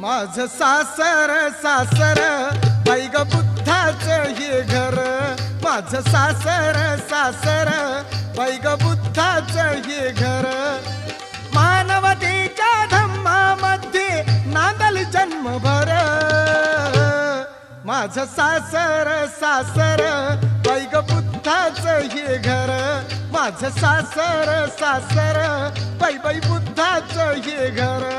माझं सासर सासर बाई ग बुद्धाचं हे घर, माझं सासर सासर बाई ग बुद्धाचं हे घर. मानवतेच्या धम्मामध्ये नांदल जन्मभर, माझं सासर सासर बाई ग बुद्धाचं हे घर, माझं सासर सासर बाई बाई बुद्धाचं हे घर.